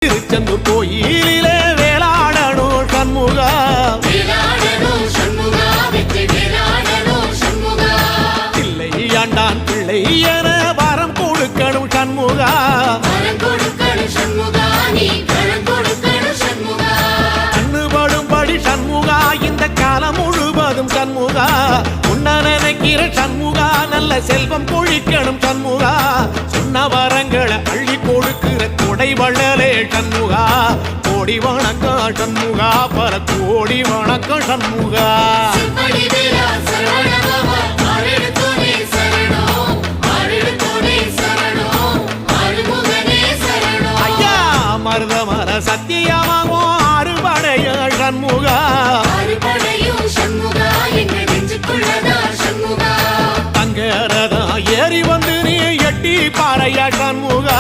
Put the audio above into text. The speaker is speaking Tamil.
திருச்செந்தூர் கோயிலிலே வேளாடணும் சண்முகா, பிள்ளை ஆண்டான் பிள்ளை என வரம் கொடுக்கணும் சண்முகா, கண்ணுபடும்படி சண்முகா இந்த காலம் முழுவதும் சண்முகா, உன்ன நினைக்கிற சண்முகா நல்ல செல்வம் பொழிக்கணும் சண்முகா, சொன்ன வரங்களை அள்ளி கொடுக்கிற கொடை வள்ளலே சண்முகா, கோடி வணக்கம் சண்முகா, பல கோடி வணக்கம் சண்முகா. ஐயா மருதமர சத்தியமாகும் அறுபடைய சண்முகா, தங்கரதா ஏறி வந்து நீ எட்டி பாறையா சண்முகா,